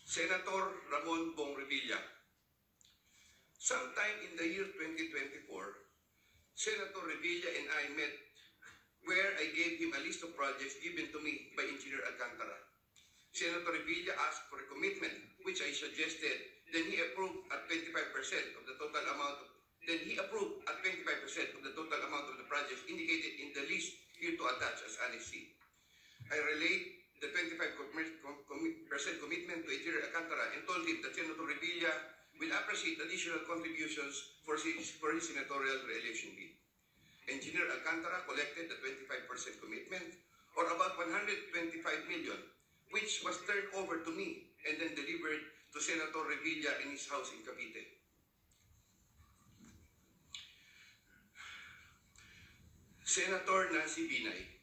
Senator Ramon Bong Revilla. Sometime in the year 2024, Senator Revilla and I met where I gave him a list of projects given to me by Engineer Alcantara. Senator Revilla asked for a commitment, which I suggested, then he approved at 25% of the total amount of the projects indicated in the list here to attach as Annex C. I relayed the 25% commitment to Engineer Alcantara and told him that Senator Revilla will appreciate additional contributions for his senatorial re-election bid. Engineer Alcantara collected the 25% commitment, or about 125 million, which was turned over to me and then delivered to Senator Revilla in his house in Cavite. Senator Nancy Binay.